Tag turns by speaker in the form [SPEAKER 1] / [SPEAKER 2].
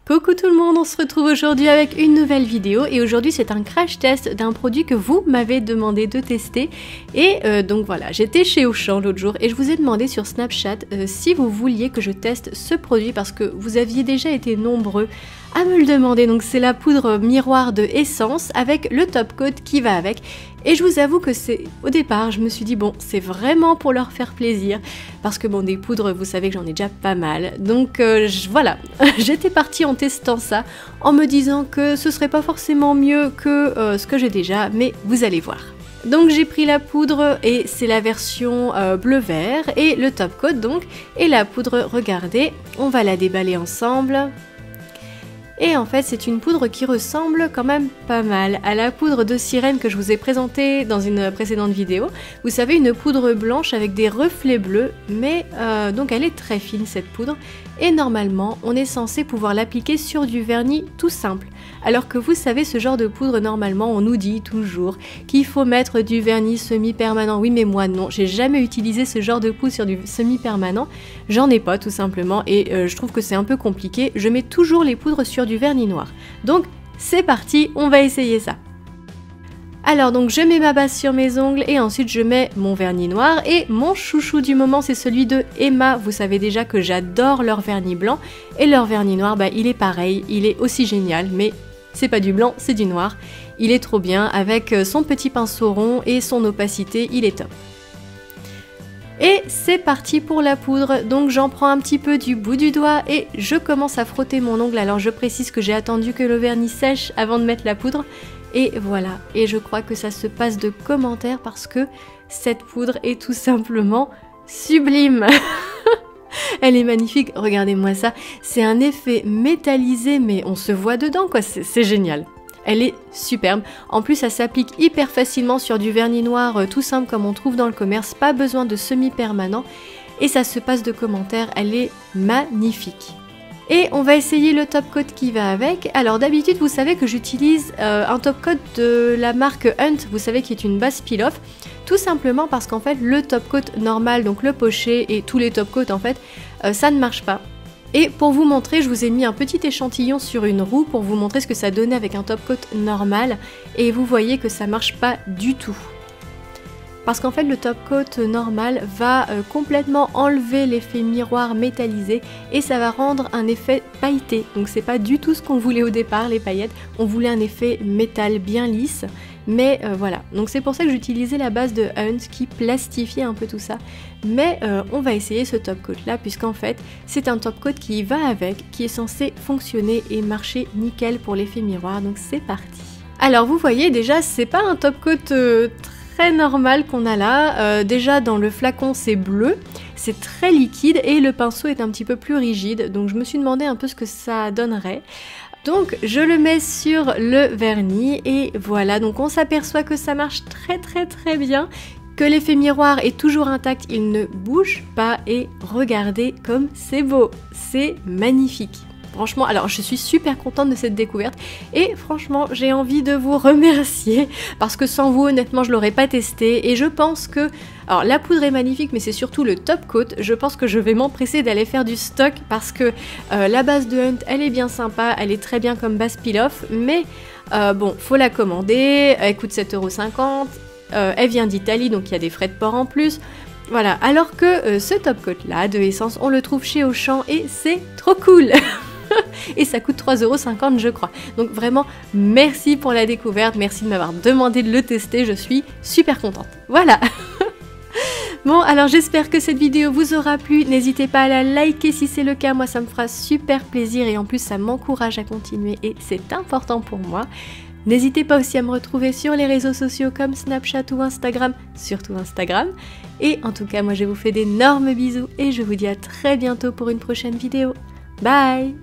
[SPEAKER 1] Coucou tout le monde, on se retrouve aujourd'hui avec une nouvelle vidéo et aujourd'hui c'est un crash test d'un produit que vous m'avez demandé de tester et donc voilà, j'étais chez Auchan l'autre jour et je vous ai demandé sur Snapchat si vous vouliez que je teste ce produit parce que vous aviez déjà été nombreux à me le demander. Donc c'est la poudre miroir de Essence avec le top coat qui va avec et je vous avoue que au départ je me suis dit bon, c'est vraiment pour leur faire plaisir parce que bon, des poudres vous savez que j'en ai déjà pas mal, donc voilà, j'étais partie en testant ça en me disant que ce serait pas forcément mieux que ce que j'ai déjà, mais vous allez voir. Donc j'ai pris la poudre et c'est la version bleu-vert et le top coat donc, et la poudre, regardez, on va la déballer ensemble. Et en fait c'est une poudre qui ressemble quand même pas mal à la poudre de sirène que je vous ai présentée dans une précédente vidéo. Vous savez, une poudre blanche avec des reflets bleus, mais donc elle est très fine cette poudre et normalement on est censé pouvoir l'appliquer sur du vernis tout simple. Alors que vous savez, ce genre de poudre normalement on nous dit toujours qu'il faut mettre du vernis semi-permanent. Oui mais moi non, j'ai jamais utilisé ce genre de poudre sur du semi-permanent, j'en ai pas tout simplement et je trouve que c'est un peu compliqué. Je mets toujours les poudres sur du vernis noir. Donc c'est parti, on va essayer ça. Alors donc je mets ma base sur mes ongles et ensuite je mets mon vernis noir et mon chouchou du moment c'est celui de Emma. Vous savez déjà que j'adore leur vernis blanc et leur vernis noir, bah, il est pareil, il est aussi génial, mais c'est pas du blanc, c'est du noir. Il est trop bien avec son petit pinceau rond et son opacité, il est top. Et c'est parti pour la poudre, donc j'en prends un petit peu du bout du doigt et je commence à frotter mon ongle. Alors je précise que j'ai attendu que le vernis sèche avant de mettre la poudre et voilà. Et je crois que ça se passe de commentaires parce que cette poudre est tout simplement sublime. Elle est magnifique, regardez-moi ça, c'est un effet métallisé mais on se voit dedans quoi, c'est génial. Elle est superbe. En plus, ça s'applique hyper facilement sur du vernis noir tout simple comme on trouve dans le commerce. Pas besoin de semi-permanent. Et ça se passe de commentaires. Elle est magnifique. Et on va essayer le top coat qui va avec. Alors d'habitude, vous savez que j'utilise un top coat de la marque Hunt. Vous savez qui est une base peel-off. Tout simplement parce qu'en fait, le top coat normal, donc le pochet et tous les top coats en fait, ça ne marche pas. Et pour vous montrer, je vous ai mis un petit échantillon sur une roue pour vous montrer ce que ça donnait avec un top coat normal. Et vous voyez que ça marche pas du tout. Parce qu'en fait, le top coat normal va complètement enlever l'effet miroir métallisé et ça va rendre un effet pailleté. Donc c'est pas du tout ce qu'on voulait au départ, les paillettes. On voulait un effet métal bien lisse. Mais voilà, donc c'est pour ça que j'utilisais la base de Hunt qui plastifiait un peu tout ça. Mais on va essayer ce top coat là puisqu'en fait c'est un top coat qui va avec, qui est censé fonctionner et marcher nickel pour l'effet miroir, donc c'est parti. Alors vous voyez déjà c'est pas un top coat très normal qu'on a là, déjà dans le flacon c'est bleu, c'est très liquide et le pinceau est un petit peu plus rigide, donc je me suis demandé un peu ce que ça donnerait. Donc je le mets sur le vernis et voilà, donc on s'aperçoit que ça marche très bien, que l'effet miroir est toujours intact, il ne bouge pas et regardez comme c'est beau, c'est magnifique. Franchement, alors je suis super contente de cette découverte et franchement j'ai envie de vous remercier parce que sans vous honnêtement je l'aurais pas testé et je pense que, alors la poudre est magnifique mais c'est surtout le top coat, je pense que je vais m'empresser d'aller faire du stock parce que la base de Hunt elle est bien sympa, elle est très bien comme base peel-off mais bon faut la commander, elle coûte 7,50 €, elle vient d'Italie donc il y a des frais de port en plus. Voilà, alors que ce top coat là de Essence on le trouve chez Auchan et c'est trop cool. Et ça coûte 3,50 € je crois. Donc vraiment merci pour la découverte, merci de m'avoir demandé de le tester, je suis super contente. Voilà. Bon alors j'espère que cette vidéo vous aura plu, n'hésitez pas à la liker si c'est le cas, moi ça me fera super plaisir et en plus ça m'encourage à continuer et c'est important pour moi. N'hésitez pas aussi à me retrouver sur les réseaux sociaux comme Snapchat ou Instagram, surtout Instagram. Et en tout cas moi je vous fais d'énormes bisous et je vous dis à très bientôt pour une prochaine vidéo. Bye!